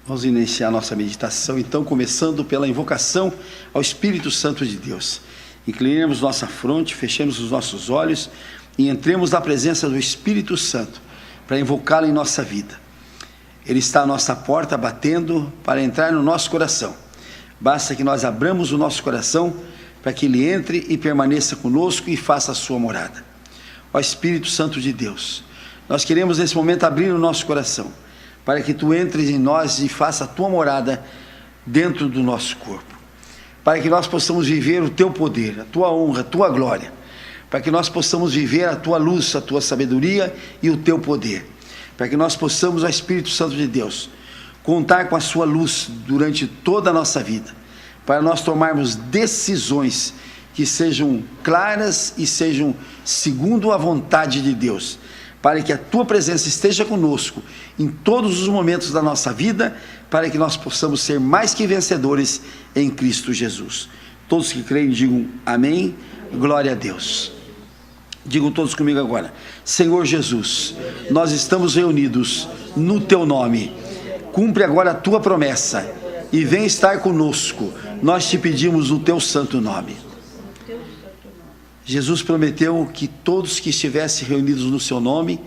Vamos iniciar nossa meditação, então, começando pela invocação ao Espírito Santo de Deus. Inclinemos nossa fronte, fechemos os nossos olhos e entremos na presença do Espírito Santo para invocá-lo em nossa vida. Ele está à nossa porta batendo para entrar no nosso coração. Basta que nós abramos o nosso coração para que ele entre e permaneça conosco e faça a sua morada. Ó Espírito Santo de Deus, nós queremos nesse momento abrir o nosso coração para que tu entres em nós e faça a tua morada dentro do nosso corpo, para que nós possamos viver o teu poder, a tua honra, a tua glória, para que nós possamos viver a tua luz, a tua sabedoria e o teu poder, para que nós possamos, ó Espírito Santo de Deus, contar com a sua luz durante toda a nossa vida, para nós tomarmos decisões que sejam claras e sejam segundo a vontade de Deus, para que a tua presença esteja conosco em todos os momentos da nossa vida, para que nós possamos ser mais que vencedores em Cristo Jesus. Todos que creem digam amém, glória a Deus. Digam todos comigo agora: Senhor Jesus, nós estamos reunidos no teu nome, cumpre agora a tua promessa e vem estar conosco, nós te pedimos o teu santo nome. Jesus prometeu que todos que estivessem reunidos no seu nome,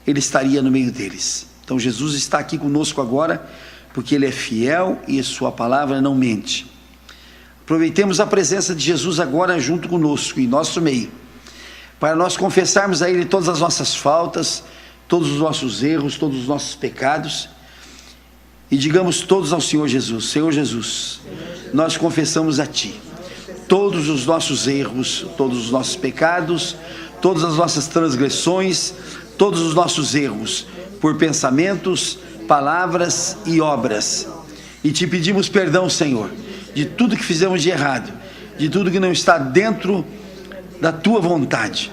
ele estaria no meio deles. Então Jesus está aqui conosco agora, porque ele é fiel e a sua palavra não mente. Aproveitemos a presença de Jesus agora junto conosco, em nosso meio, para nós confessarmos a ele todas as nossas faltas, todos os nossos erros, todos os nossos pecados, e digamos todos ao Senhor Jesus: Senhor Jesus, nós confessamos a ti todos os nossos erros, todos os nossos pecados, todas as nossas transgressões, todos os nossos erros, por pensamentos, palavras e obras. E te pedimos perdão, Senhor, de tudo que fizemos de errado, de tudo que não está dentro da tua vontade.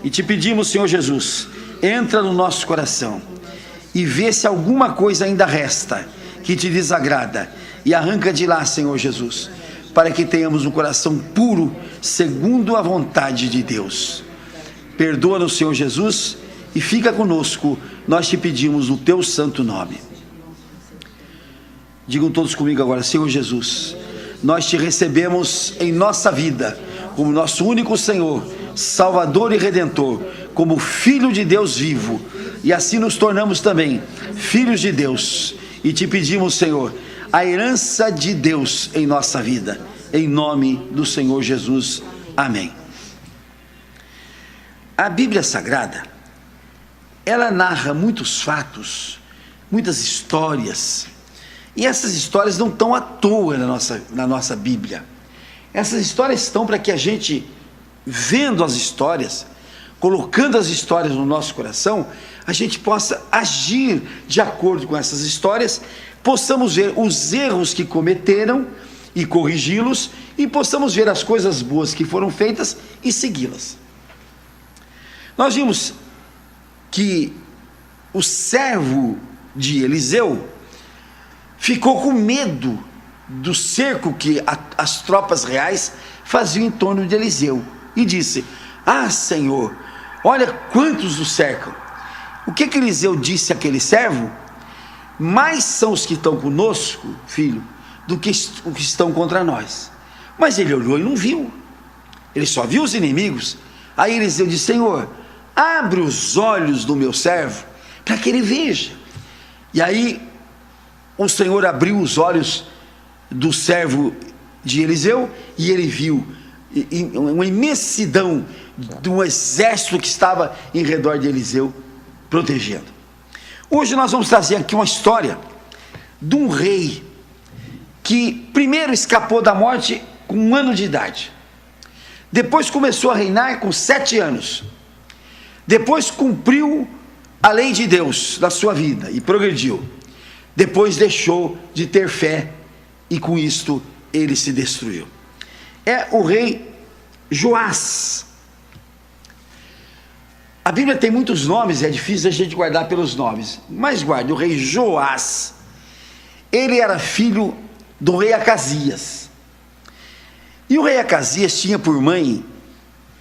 E te pedimos, Senhor Jesus, entra no nosso coração e vê se alguma coisa ainda resta que te desagrada e arranca de lá, Senhor Jesus, para que tenhamos um coração puro, segundo a vontade de Deus. Perdoa-nos, Senhor Jesus, e fica conosco, nós te pedimos no teu santo nome. Digam todos comigo agora: Senhor Jesus, nós te recebemos em nossa vida, como nosso único Senhor, Salvador e Redentor, como Filho de Deus vivo, e assim nos tornamos também filhos de Deus, e te pedimos, Senhor, a herança de Deus em nossa vida, em nome do Senhor Jesus, amém. A Bíblia Sagrada, ela narra muitos fatos, muitas histórias, e essas histórias não estão à toa na nossa Bíblia. Essas histórias estão para que a gente, vendo as histórias, colocando as histórias no nosso coração, a gente possa agir de acordo com essas histórias, possamos ver os erros que cometeram e corrigi-los, e possamos ver as coisas boas que foram feitas e segui-las. Nós vimos que o servo de Eliseu ficou com medo do cerco que as tropas reais faziam em torno de Eliseu, e disse: ah, Senhor, olha quantos o cercam. O que Eliseu disse àquele servo? Mais são os que estão conosco, filho, do que os que estão contra nós. Mas ele olhou e não viu, ele só viu os inimigos. Aí Eliseu disse: Senhor, abre os olhos do meu servo, para que ele veja. E aí o Senhor abriu os olhos do servo de Eliseu, e ele viu uma imensidão de um exército que estava em redor de Eliseu, protegendo. Hoje nós vamos trazer aqui uma história de um rei que primeiro escapou da morte com 1 ano de idade, depois começou a reinar com 7 anos, depois cumpriu a lei de Deus na sua vida e progrediu, depois deixou de ter fé e com isto ele se destruiu. É o rei Joás. A Bíblia tem muitos nomes, é difícil a gente guardar pelos nomes, mas guarde: o rei Joás, ele era filho do rei Acasias, e o rei Acasias tinha por mãe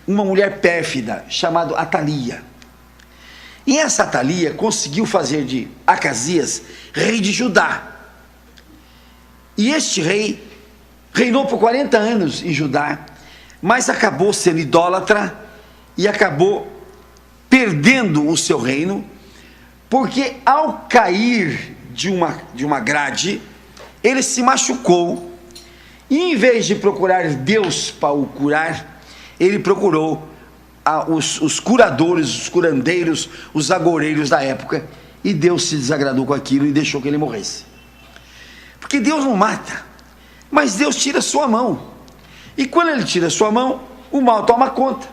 uma mulher pérfida chamada Atalia, e essa Atalia conseguiu fazer de Acasias rei de Judá, E este rei reinou por 40 anos em Judá, mas acabou sendo idólatra e acabou perdendo o seu reino, porque ao cair de uma grade, ele se machucou, e em vez de procurar Deus para o curar, ele procurou os curadores, os curandeiros, os agoureiros da época, e Deus se desagradou com aquilo e deixou que ele morresse. Porque Deus não mata, mas Deus tira sua mão, e quando ele tira sua mão, o mal toma conta.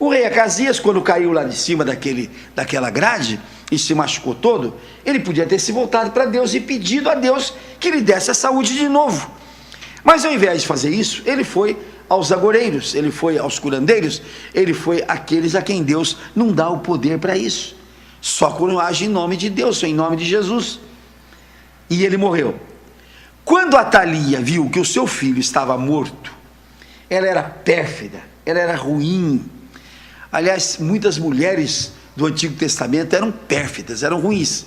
O rei Acasias, quando caiu lá de cima daquela grade e se machucou todo, ele podia ter se voltado para Deus e pedido a Deus que lhe desse a saúde de novo, mas ao invés de fazer isso, ele foi aos agoureiros, ele foi aos curandeiros, ele foi àqueles a quem Deus não dá o poder para isso, só quando age em nome de Deus, em nome de Jesus. E ele morreu. Quando Atalia viu que o seu filho estava morto, ela era pérfida, ela era ruim. Aliás, muitas mulheres do Antigo Testamento eram pérfidas, eram ruins,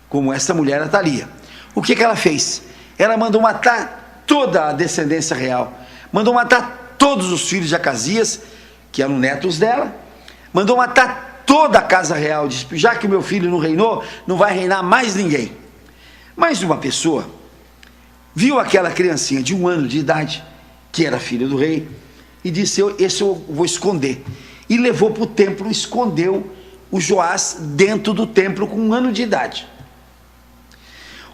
como essa mulher Atalia. O que ela fez? Ela mandou matar toda a descendência real, mandou matar todos os filhos de Acasias, que eram netos dela, mandou matar toda a casa real, disse: já que o meu filho não reinou, não vai reinar mais ninguém. Mas uma pessoa viu aquela criancinha de 1 ano de idade, que era filha do rei, e disse: esse eu vou esconder, e levou para o templo, escondeu o Joás dentro do templo com 1 ano de idade.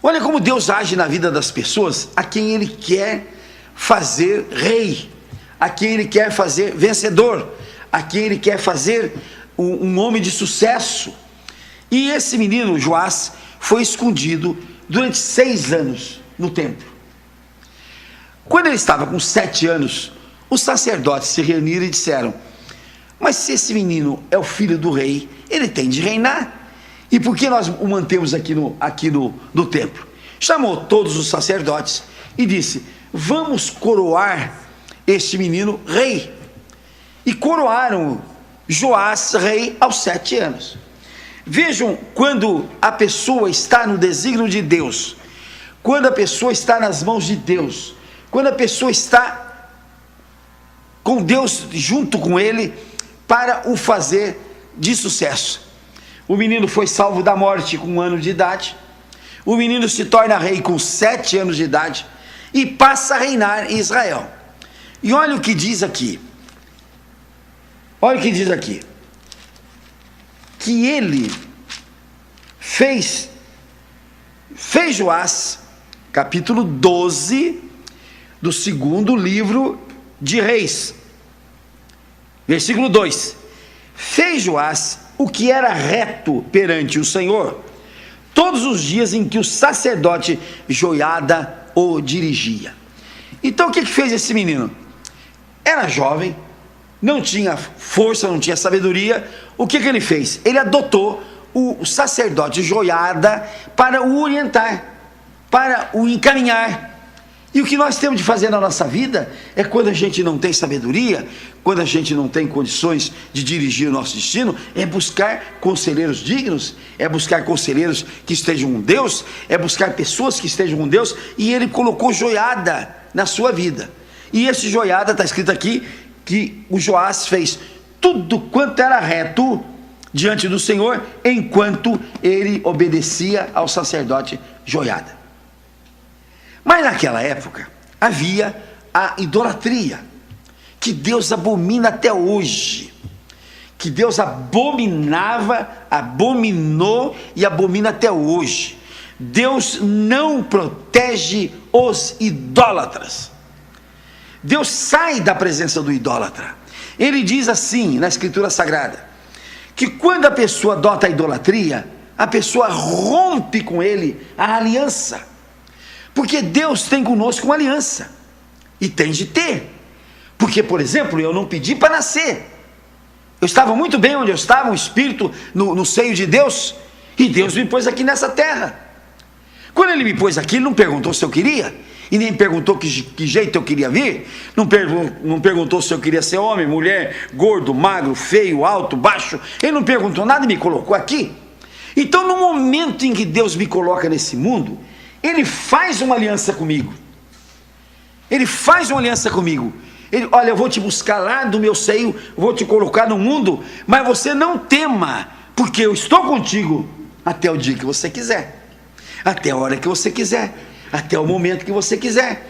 Olha como Deus age na vida das pessoas a quem ele quer fazer rei, a quem ele quer fazer vencedor, a quem ele quer fazer um homem de sucesso. E esse menino Joás foi escondido durante 6 anos no templo. Quando ele estava com 7 anos, os sacerdotes se reuniram e disseram: mas se esse menino é o filho do rei, ele tem de reinar, e por que nós o mantemos aqui no templo? Chamou todos os sacerdotes e disse: vamos coroar este menino rei. E coroaram Joás rei aos 7 anos. Vejam, quando a pessoa está no desígnio de Deus, quando a pessoa está nas mãos de Deus, quando a pessoa está com Deus junto com ele para o fazer de sucesso. O menino foi salvo da morte com 1 ano de idade, o menino se torna rei com 7 anos de idade e passa a reinar em Israel. E olha o que diz aqui, que ele fez Joás, capítulo 12 do 2º livro de Reis, versículo 2: fez Joás o que era reto perante o Senhor, todos os dias em que o sacerdote Joiada o dirigia. Então o que fez esse menino? Era jovem, não tinha força, não tinha sabedoria. O que ele fez? Ele adotou o sacerdote Joiada para o orientar, para o encaminhar. E o que nós temos de fazer na nossa vida é, quando a gente não tem sabedoria, quando a gente não tem condições de dirigir o nosso destino, é buscar conselheiros dignos, é buscar conselheiros que estejam com Deus, é buscar pessoas que estejam com Deus. E ele colocou Joiada na sua vida, e esse Joiada, está escrito aqui, que o Joás fez tudo quanto era reto diante do Senhor, enquanto ele obedecia ao sacerdote Joiada. Mas naquela época havia a idolatria, que Deus abomina até hoje, que Deus abominava, abominou e abomina até hoje. Deus não protege os idólatras. Deus sai da presença do idólatra. Ele diz assim na Escritura Sagrada, que quando a pessoa adota a idolatria, a pessoa rompe com ele a aliança, porque Deus tem conosco uma aliança, e tem de ter, porque, por exemplo, eu não pedi para nascer, eu estava muito bem onde eu estava, um espírito no seio de Deus, e Deus me pôs aqui nessa terra. Quando ele me pôs aqui, ele não perguntou se eu queria, e nem perguntou que jeito eu queria vir, não perguntou se eu queria ser homem, mulher, gordo, magro, feio, alto, baixo, ele não perguntou nada e me colocou aqui. Então, no momento em que Deus me coloca nesse mundo, Ele faz uma aliança comigo. Ele faz uma aliança comigo. Ele, olha, eu vou te buscar lá do meu seio, vou te colocar no mundo, mas você não tema, porque eu estou contigo até o dia que você quiser, até a hora que você quiser, até o momento que você quiser.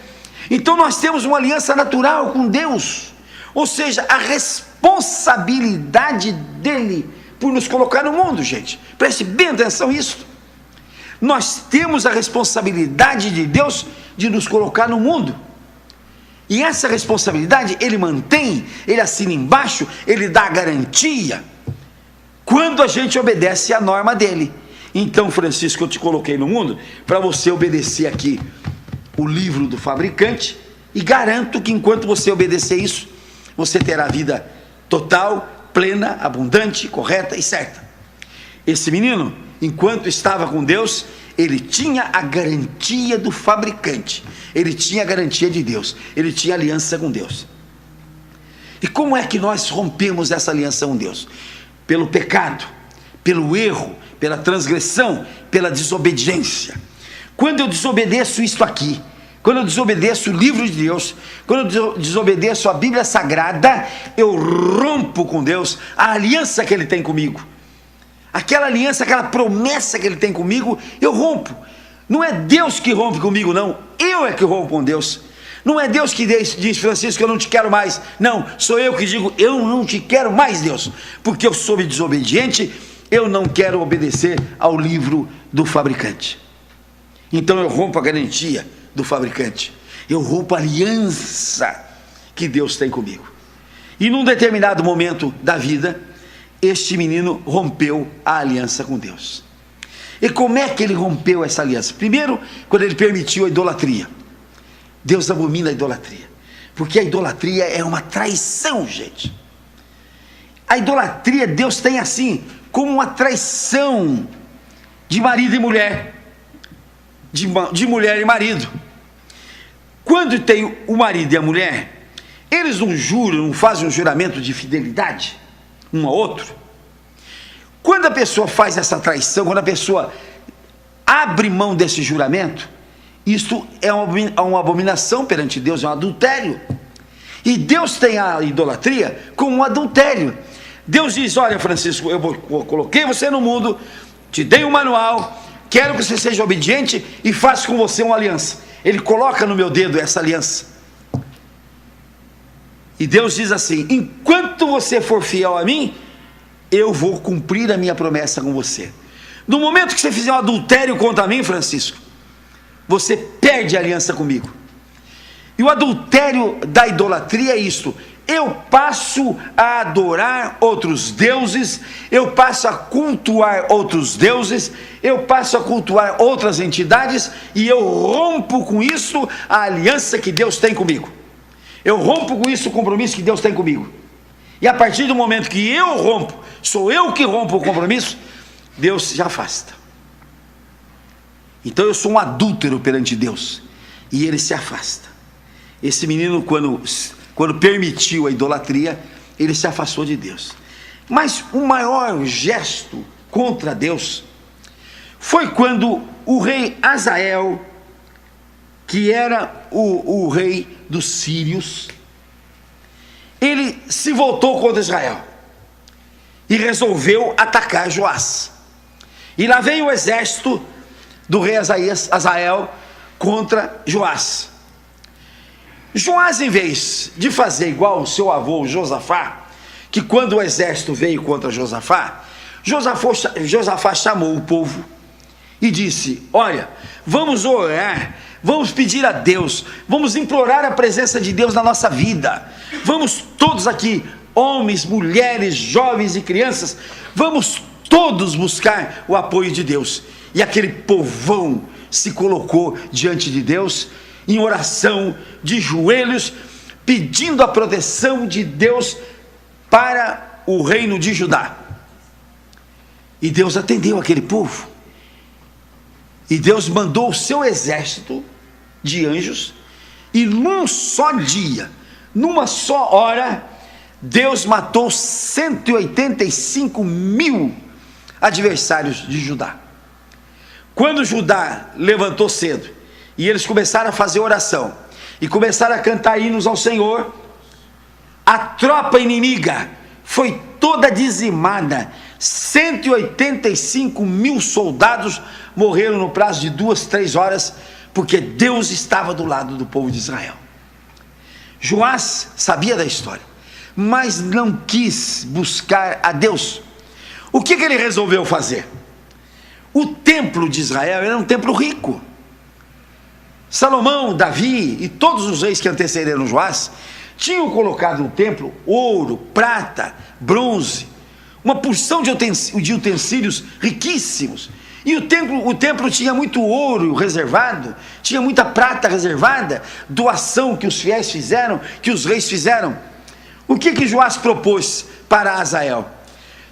Então nós temos uma aliança natural com Deus, ou seja, a responsabilidade dele por nos colocar no mundo, gente, preste bem atenção nisso. Nós temos a responsabilidade de Deus de nos colocar no mundo, e essa responsabilidade ele mantém, ele assina embaixo, ele dá garantia, quando a gente obedece à norma dele. Então, Francisco, eu te coloquei no mundo para você obedecer aqui o livro do fabricante, e garanto que enquanto você obedecer isso, você terá vida total, plena, abundante, correta e certa. Esse menino, enquanto estava com Deus, ele tinha a garantia do fabricante, ele tinha a garantia de Deus, ele tinha aliança com Deus. E como é que nós rompemos essa aliança com Deus? Pelo pecado, pelo erro, pela transgressão, pela desobediência. Quando eu desobedeço isto aqui, quando eu desobedeço o livro de Deus, quando eu desobedeço a Bíblia Sagrada, eu rompo com Deus a aliança que ele tem comigo. Aquela aliança, aquela promessa que ele tem comigo, eu rompo. Não é Deus que rompe comigo, não, eu é que rompo com Deus. Não é Deus que diz, Francisco, eu não te quero mais. Não, sou eu que digo, eu não te quero mais, Deus, porque eu sou desobediente, eu não quero obedecer ao livro do fabricante. Então eu rompo a garantia do fabricante, eu rompo a aliança que Deus tem comigo. E num determinado momento da vida, este menino rompeu a aliança com Deus. E como é que ele rompeu essa aliança? Primeiro, quando ele permitiu a idolatria. Deus abomina a idolatria, porque a idolatria é uma traição, gente. A idolatria Deus tem assim, como uma traição de marido e mulher, de mulher e marido. Quando tem o marido e a mulher, eles não juram, não fazem um juramento de fidelidade um ao outro. Quando a pessoa faz essa traição, quando a pessoa abre mão desse juramento, isto é uma abominação perante Deus, é um adultério. E Deus tem a idolatria como um adultério. Deus diz, olha, Francisco, eu coloquei você no mundo, te dei um manual, quero que você seja obediente e faça com você uma aliança. Ele coloca no meu dedo essa aliança. E Deus diz assim, enquanto você for fiel a mim, eu vou cumprir a minha promessa com você. No momento que você fizer um adultério contra mim, Francisco, você perde a aliança comigo. E o adultério da idolatria é isto: eu passo a adorar outros deuses, eu passo a cultuar outros deuses, eu passo a cultuar outras entidades, e eu rompo com isso a aliança que Deus tem comigo. Eu rompo com isso o compromisso que Deus tem comigo. E a partir do momento que eu rompo, sou eu que rompo o compromisso, Deus se afasta. Então eu sou um adúltero perante Deus, e ele se afasta. Esse menino, quando permitiu a idolatria, ele se afastou de Deus. Mas o maior gesto contra Deus foi quando o rei Azael, que era o rei dos sírios, ele se voltou contra Israel e resolveu atacar Joás. E lá veio o exército do rei Azael contra Joás. Joás, em vez de fazer igual o seu avô Josafá, que quando o exército veio contra Josafá, Josafá chamou o povo e disse, olha, vamos orar, vamos pedir a Deus, vamos implorar a presença de Deus na nossa vida, vamos todos aqui, homens, mulheres, jovens e crianças, vamos todos buscar o apoio de Deus. E aquele povão se colocou diante de Deus, em oração, de joelhos, pedindo a proteção de Deus para o reino de Judá. E Deus atendeu aquele povo, e Deus mandou o seu exército de anjos, e num só dia, numa só hora, Deus matou 185 mil adversários de Judá. Quando Judá levantou cedo e eles começaram a fazer oração e começaram a cantar hinos ao Senhor, a tropa inimiga foi toda dizimada. 185 mil soldados morreram no prazo de 2, 3 horas, porque Deus estava do lado do povo de Israel. Joás sabia da história, mas não quis buscar a Deus. O que ele resolveu fazer? O templo de Israel era um templo rico. Salomão, Davi e todos os reis que antecederam Joás tinham colocado no templo ouro, prata, bronze, uma porção de utensílios riquíssimos. E o templo tinha muito ouro reservado, tinha muita prata reservada, doação que os fiéis fizeram, que os reis fizeram. O que Joás propôs para Azael?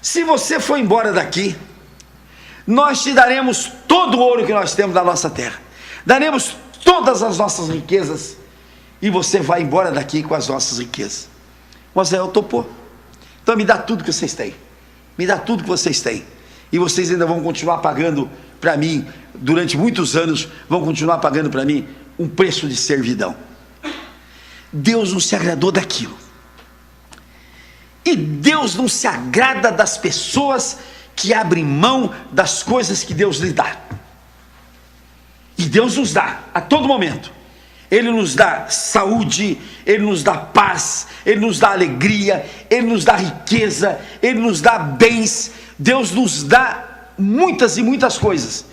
Se você for embora daqui, nós te daremos todo o ouro que nós temos na nossa terra, daremos todas as nossas riquezas, e você vai embora daqui com as nossas riquezas. O Azael topou. Então me dá tudo que vocês têm, me dá tudo que vocês têm, e vocês ainda vão continuar pagando para mim, durante muitos anos, vão continuar pagando para mim um preço de servidão. Deus não se agradou daquilo, e Deus não se agrada das pessoas que abrem mão das coisas que Deus lhe dá. E Deus nos dá a todo momento. Ele nos dá saúde, Ele nos dá paz, Ele nos dá alegria, Ele nos dá riqueza, Ele nos dá bens. Deus nos dá muitas e muitas coisas.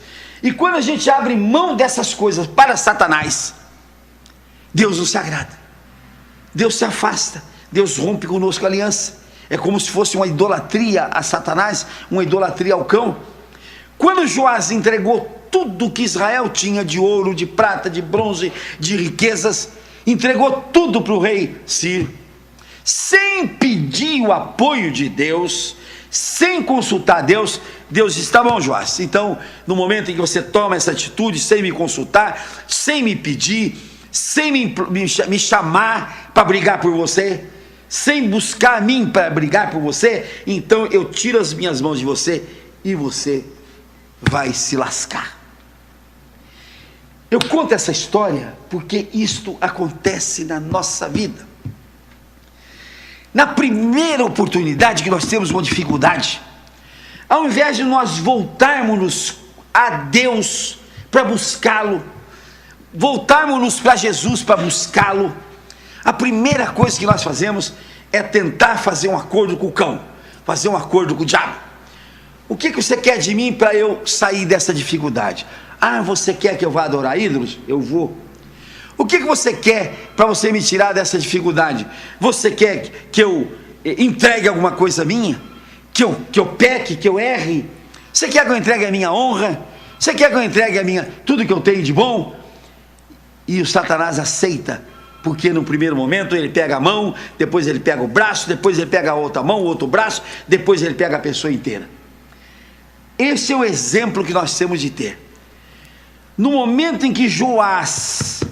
E quando a gente abre mão dessas coisas para Satanás, Deus não se agrada, Deus se afasta, Deus rompe conosco a aliança. É como se fosse uma idolatria a Satanás, uma idolatria ao cão. Quando Joás entregou tudo que Israel tinha de ouro, de prata, de bronze, de riquezas, entregou tudo para o rei Ciro, sem pedir o apoio de Deus, sem consultar Deus. Deus disse: tá bom, Joás, então no momento em que você toma essa atitude, sem me consultar, sem me pedir, sem me chamar para brigar por você, sem buscar a mim para brigar por você, então eu tiro as minhas mãos de você e você vai se lascar. Eu conto essa história porque isto acontece na nossa vida. Na primeira oportunidade que nós temos uma dificuldade, ao invés de nós voltarmos a Deus para buscá-lo, voltarmos para Jesus para buscá-lo, a primeira coisa que nós fazemos é tentar fazer um acordo com o cão, fazer um acordo com o diabo. O que você quer de mim para eu sair dessa dificuldade? Ah, você quer que eu vá adorar ídolos? Eu vou. O que você quer para você me tirar dessa dificuldade? Você quer que eu entregue alguma coisa minha? Que eu peque, que eu erre? Você quer que eu entregue a minha honra? Você quer que eu entregue tudo que eu tenho de bom? E o Satanás aceita, porque no primeiro momento ele pega a mão, depois ele pega o braço, depois ele pega a outra mão, o outro braço, depois ele pega a pessoa inteira. Esse é o exemplo que nós temos de ter. No momento em que Joás,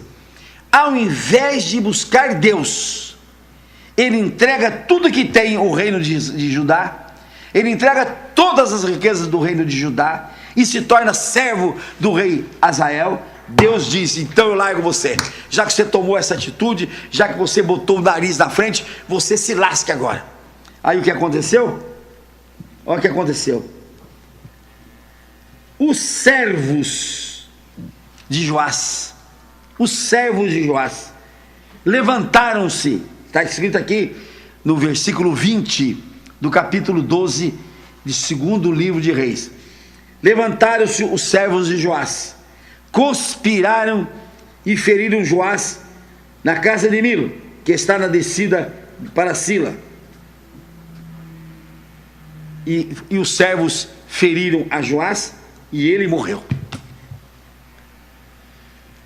ao invés de buscar Deus, ele entrega tudo que tem o reino de Judá, ele entrega todas as riquezas do reino de Judá e se torna servo do rei Azael. Deus diz: então eu largo você, já que você tomou essa atitude, já que você botou o nariz na frente, você se lasque agora. Aí o que aconteceu? Olha o que aconteceu. Os servos de Joás, levantaram-se, está escrito aqui no versículo 20 do capítulo 12 do segundo livro de Reis. Levantaram-se os servos de Joás, conspiraram e feriram Joás na casa de Milo, que está na descida para Sila. E os servos feriram a Joás e ele morreu.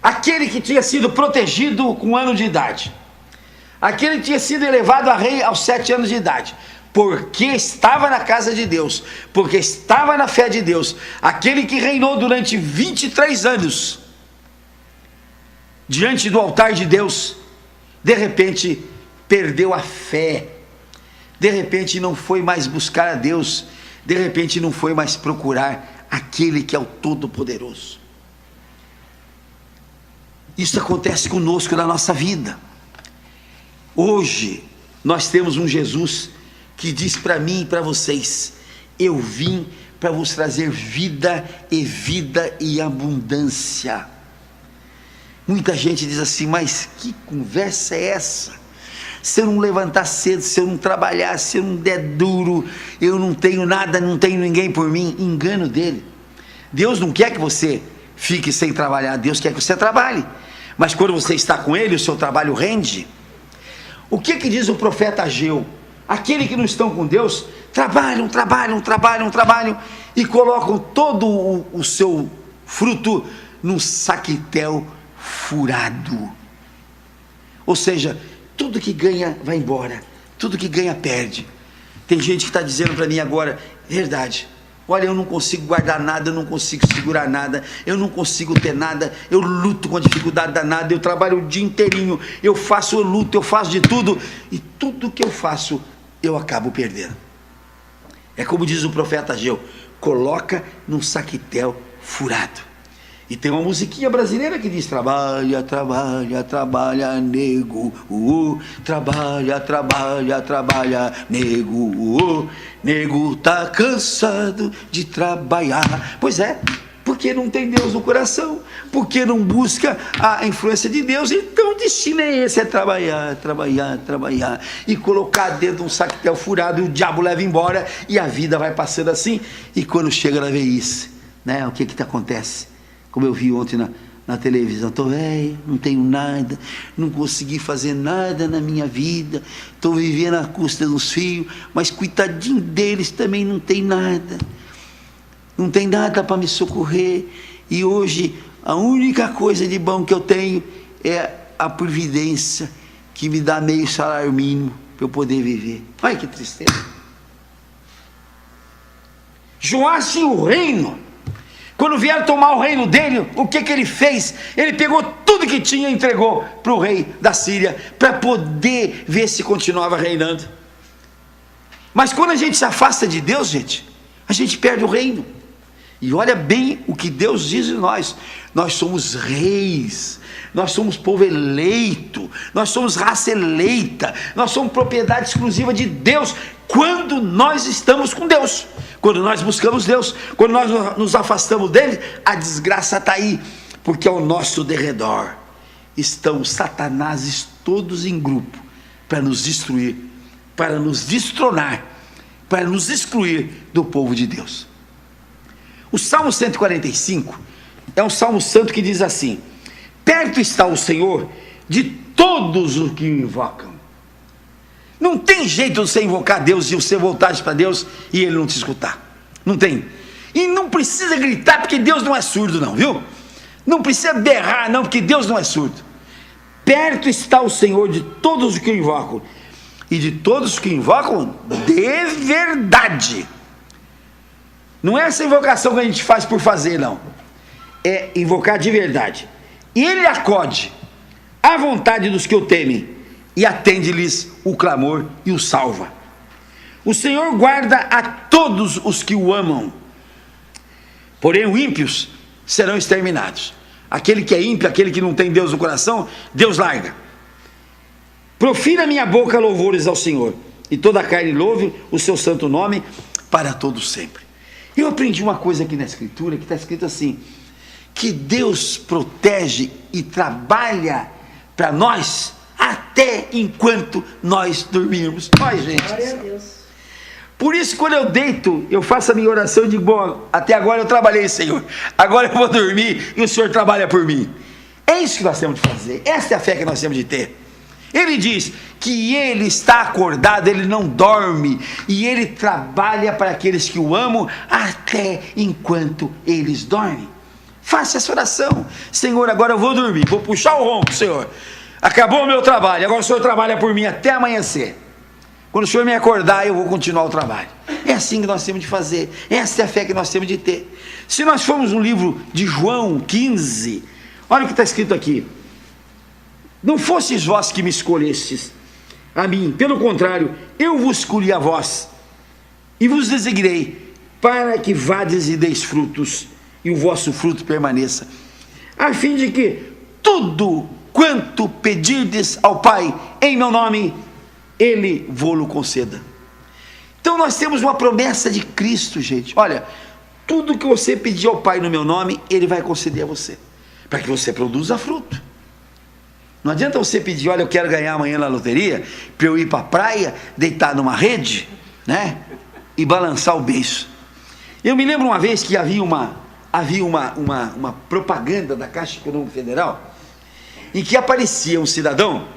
Aquele que tinha sido protegido com 1 ano de idade, aquele que tinha sido elevado a rei aos 7 anos de idade, porque estava na casa de Deus, porque estava na fé de Deus, aquele que reinou durante 23 anos diante do altar de Deus, de repente perdeu a fé, de repente não foi mais buscar a Deus, de repente não foi mais procurar aquele que é o Todo-Poderoso. Isso acontece conosco na nossa vida. Hoje, nós temos um Jesus que diz para mim e para vocês: eu vim para vos trazer vida e abundância. Muita gente diz assim: mas que conversa é essa? Se eu não levantar cedo, se eu não trabalhar, se eu não der duro, eu não tenho nada, não tenho ninguém por mim. Engano dele. Deus não quer que você fique sem trabalhar, Deus quer que você trabalhe. Mas quando você está com Ele, o seu trabalho rende. O que diz o profeta Ageu? Aqueles que não estão com Deus, trabalham, e colocam todo o seu fruto num saquitel furado. Ou seja, tudo que ganha vai embora, tudo que ganha perde. Tem gente que está dizendo para mim agora: verdade, olha, eu não consigo guardar nada, eu não consigo segurar nada, eu não consigo ter nada, eu luto com a dificuldade danada, eu trabalho o dia inteirinho, eu luto, eu faço de tudo, e tudo que eu faço, eu acabo perdendo. É como diz o profeta Ageu: coloca num saquitel furado. E tem uma musiquinha brasileira que diz: trabalha, nego, trabalha, nego, nego tá cansado de trabalhar. Pois é, porque não tem Deus no coração, porque não busca a influência de Deus. Então o destino é esse: é trabalhar, e colocar dentro de um saquitel furado, e o diabo leva embora, e a vida vai passando assim. E quando chega na velhice, né, o que acontece? Como eu vi ontem na televisão: estou velho, não tenho nada, não consegui fazer nada na minha vida, estou vivendo à custa dos filhos, mas coitadinho deles também não tem nada para me socorrer, e hoje a única coisa de bom que eu tenho é a previdência, que me dá meio salário mínimo para eu poder viver. Olha que tristeza. Joás tinha o reino. Quando vieram tomar o reino dele, o que ele fez? Ele pegou tudo que tinha e entregou para o rei da Síria, para poder ver se continuava reinando. Mas quando a gente se afasta de Deus, gente, a gente perde o reino. E olha bem o que Deus diz de nós: nós somos reis, nós somos povo eleito, nós somos raça eleita, nós somos propriedade exclusiva de Deus, quando nós estamos com Deus, quando nós buscamos Deus. Quando nós nos afastamos dele, a desgraça está aí, porque ao nosso derredor estão satanáses todos em grupo, para nos destruir, para nos destronar, para nos excluir do povo de Deus. O Salmo 145 é um salmo santo que diz assim: perto está o Senhor de todos os que o invocam. Não tem jeito de você invocar Deus e você voltar para Deus e Ele não te escutar. Não tem. E não precisa gritar, porque Deus não é surdo não, viu? Não precisa berrar não, porque Deus não é surdo. Perto está o Senhor de todos os que o invocam, e de todos os que invocam de verdade. Não é essa invocação que a gente faz por fazer, não. É invocar de verdade. E Ele acode à vontade dos que o temem, e atende-lhes o clamor e o salva. O Senhor guarda a todos os que o amam, porém os ímpios serão exterminados. Aquele que é ímpio, aquele que não tem Deus no coração, Deus larga. Profira minha boca louvores ao Senhor, e toda a carne louve o seu santo nome para todo sempre. Eu aprendi uma coisa aqui na Escritura, que está escrito assim: que Deus protege e trabalha para nós até enquanto nós dormirmos. Olha, gente, glória a Deus. Por isso, quando eu deito, eu faço a minha oração e digo: bom, até agora eu trabalhei, Senhor, agora eu vou dormir e o Senhor trabalha por mim. É isso que nós temos de fazer, essa é a fé que nós temos de ter. Ele diz que Ele está acordado, Ele não dorme, e Ele trabalha para aqueles que o amam até enquanto eles dormem. Faça essa oração: Senhor, agora eu vou dormir, vou puxar o ronco, Senhor, acabou o meu trabalho, agora o Senhor trabalha por mim até amanhecer. Quando o Senhor me acordar, eu vou continuar o trabalho. É assim que nós temos de fazer, essa é a fé que nós temos de ter. Se nós formos no livro de João 15, olha o que está escrito aqui: não fostes vós que me escolhestes a mim, pelo contrário, eu vos escolhi a vós, e vos designei para que vades e deis frutos, e o vosso fruto permaneça, a fim de que tudo quanto pedirdes ao Pai em meu nome, Ele vô-lo conceda. Então nós temos uma promessa de Cristo, gente. Olha, tudo que você pedir ao Pai no meu nome, Ele vai conceder a você, para que você produza fruto. Não adianta você pedir, olha, eu quero ganhar amanhã na loteria, para eu ir para a praia, deitar numa rede, né, e balançar o beiço. Eu me lembro uma vez que havia uma propaganda da Caixa Econômica Federal, em que aparecia um cidadão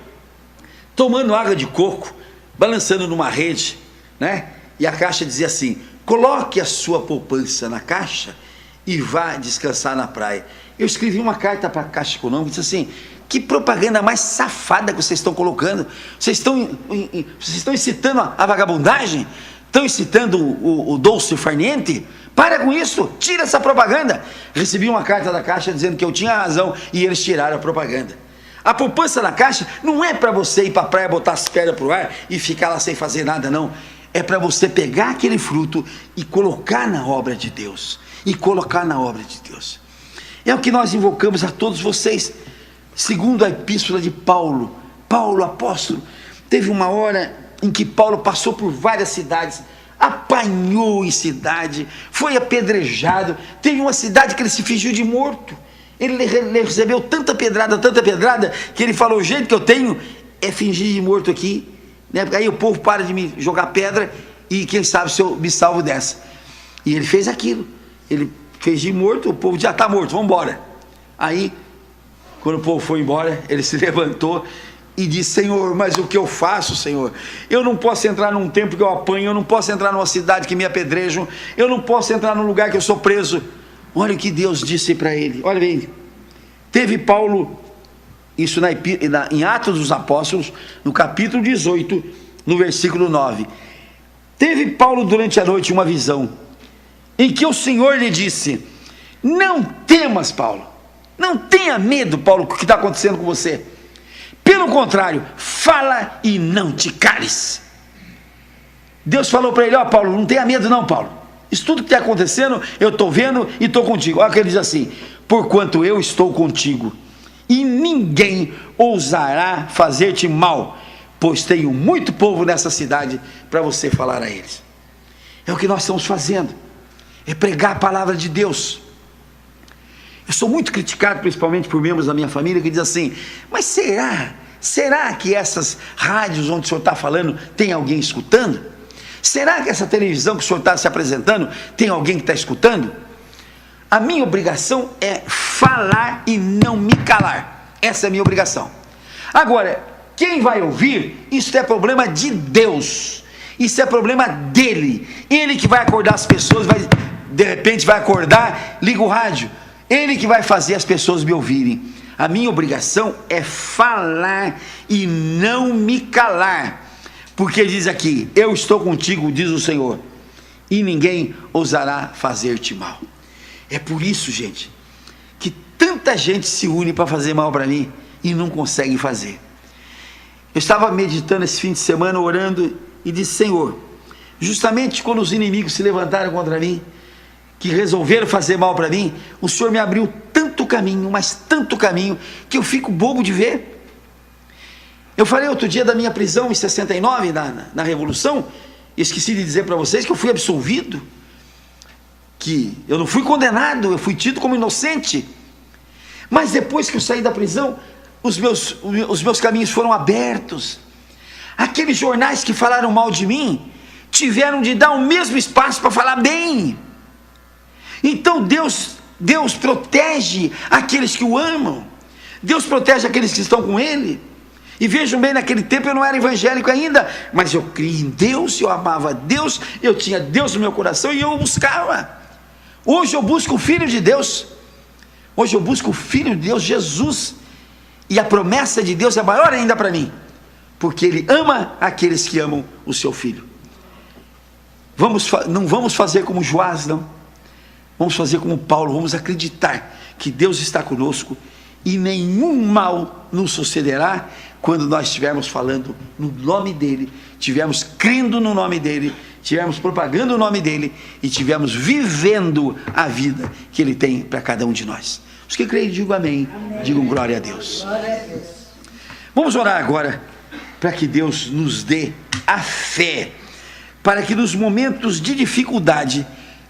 tomando água de coco, balançando numa rede, né? E a Caixa dizia assim: coloque a sua poupança na Caixa e vá descansar na praia. Eu escrevi uma carta para a Caixa Econômica e disse assim: que propaganda mais safada que vocês estão colocando. Vocês estão incitando a vagabundagem? Estão incitando o dolce farniente? Para com isso, tira essa propaganda. Recebi uma carta da Caixa dizendo que eu tinha razão e eles tiraram a propaganda. A poupança na Caixa não é para você ir para a praia, botar as pernas para o ar e ficar lá sem fazer nada, não. É para você pegar aquele fruto e colocar na obra de Deus. E colocar na obra de Deus. É o que nós invocamos a todos vocês. Segundo a epístola de Paulo, Paulo apóstolo, teve uma hora em que Paulo passou por várias cidades, apanhou em cidade, foi apedrejado. Teve uma cidade que ele se fingiu de morto. Ele recebeu tanta pedrada, que ele falou: o jeito que eu tenho é fingir de morto aqui, né? Aí o povo para de me jogar pedra e quem sabe se eu me salvo dessa. E ele fez aquilo, ele fez de morto, o povo já está morto, vamos embora. Aí, quando o povo foi embora, ele se levantou e disse: Senhor, mas o que eu faço, Senhor? Eu não posso entrar num templo que eu apanho, eu não posso entrar numa cidade que me apedrejam, eu não posso entrar num lugar que eu sou preso. Olha o que Deus disse para ele. Olha bem, teve Paulo, isso em Atos dos Apóstolos, no capítulo 18, no versículo 9. Teve Paulo durante a noite uma visão, em que o Senhor lhe disse: não temas, Paulo, não tenha medo, Paulo, do que está acontecendo com você. Pelo contrário, fala e não te cales. Deus falou para ele: ó, Paulo, não tenha medo não, Paulo. Isso tudo que está acontecendo, eu estou vendo e estou contigo. Olha o que ele diz assim: porquanto eu estou contigo, e ninguém ousará fazer-te mal, pois tenho muito povo nessa cidade para você falar a eles. É o que nós estamos fazendo, é pregar a palavra de Deus. Eu sou muito criticado, principalmente por membros da minha família, que dizem assim: mas será que essas rádios onde o senhor está falando tem alguém escutando? Será que essa televisão que o senhor está se apresentando tem alguém que está escutando? A minha obrigação é falar e não me calar. Essa é a minha obrigação. Agora, quem vai ouvir, isso é problema de Deus, isso é problema dele. Ele que vai acordar as pessoas, de repente vai acordar, liga o rádio, ele que vai fazer as pessoas me ouvirem. A minha obrigação é falar e não me calar, porque diz aqui: eu estou contigo, diz o Senhor, e ninguém ousará fazer-te mal. É por isso, gente, que tanta gente se une para fazer mal para mim e não consegue fazer. Eu estava meditando esse fim de semana, orando, e disse: Senhor, justamente quando os inimigos se levantaram contra mim, que resolveram fazer mal para mim, o Senhor me abriu tanto caminho, mas tanto caminho, que eu fico bobo de ver. Eu falei outro dia da minha prisão em 69, na Revolução, esqueci de dizer para vocês que eu fui absolvido, que eu não fui condenado, eu fui tido como inocente. Mas depois que eu saí da prisão, os meus caminhos foram abertos. Aqueles jornais que falaram mal de mim, tiveram de dar o mesmo espaço para falar bem. Então Deus protege aqueles que o amam, Deus protege aqueles que estão com Ele. E vejam bem, naquele tempo eu não era evangélico ainda, mas eu criei em Deus, eu amava Deus, eu tinha Deus no meu coração e eu o buscava. Hoje eu busco o Filho de Deus, hoje eu busco o Filho de Deus, Jesus, e a promessa de Deus é maior ainda para mim, porque Ele ama aqueles que amam o seu Filho. Não vamos fazer como Joás, não. Vamos fazer como Paulo, vamos acreditar que Deus está conosco e nenhum mal nos sucederá quando nós estivermos falando no nome dEle, estivermos crendo no nome dEle estivermos propagando o nome dele e estivermos vivendo a vida que ele tem para cada um de nós. Os que creem, digam amém. Digam glória a Deus. Vamos orar agora para que Deus nos dê a fé, para que nos momentos de dificuldade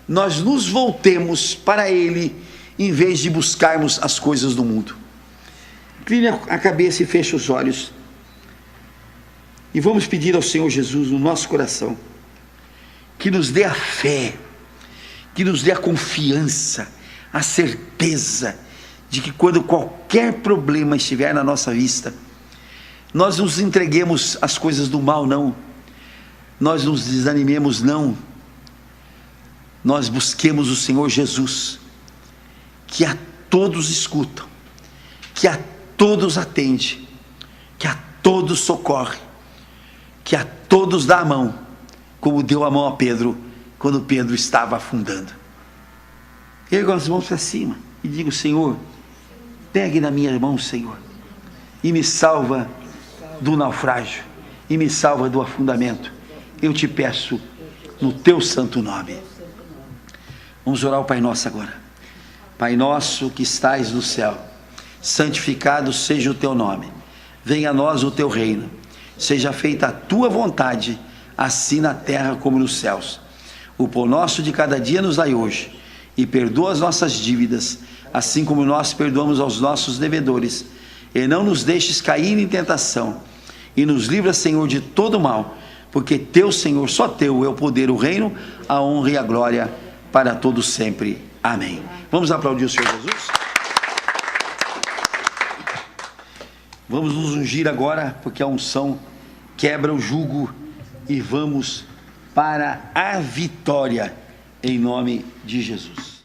nós nos voltemos para ele, em vez de buscarmos as coisas do mundo. Incline a cabeça e feche os olhos, e vamos pedir ao Senhor Jesus no nosso coração, que nos dê a fé, que nos dê a confiança, a certeza de que quando qualquer problema estiver na nossa vista, nós nos entreguemos às coisas do mal, não. Nós nos desanimemos, não. Nós busquemos o Senhor Jesus, que a todos escuta, que a todos atende, que a todos socorre, que a todos dá a mão, como deu a mão a Pedro, quando Pedro estava afundando. Erga as mãos para cima e diga: Senhor, pegue na minha mão, Senhor, e me salva do naufrágio, e me salva do afundamento. Eu te peço no teu santo nome. Vamos orar o Pai Nosso agora. Pai nosso que estais no céu, santificado seja o teu nome. Venha a nós o teu reino. Seja feita a tua vontade, assim na terra como nos céus. O pão nosso de cada dia nos dai hoje, e perdoa as nossas dívidas, assim como nós perdoamos aos nossos devedores. E não nos deixes cair em tentação, e nos livra, Senhor, de todo mal, porque teu, Senhor, só teu é o poder, o reino, a honra e a glória para todos sempre. Amém. Vamos aplaudir o Senhor Jesus? Vamos nos ungir agora, porque a unção quebra o jugo, e vamos para a vitória, em nome de Jesus.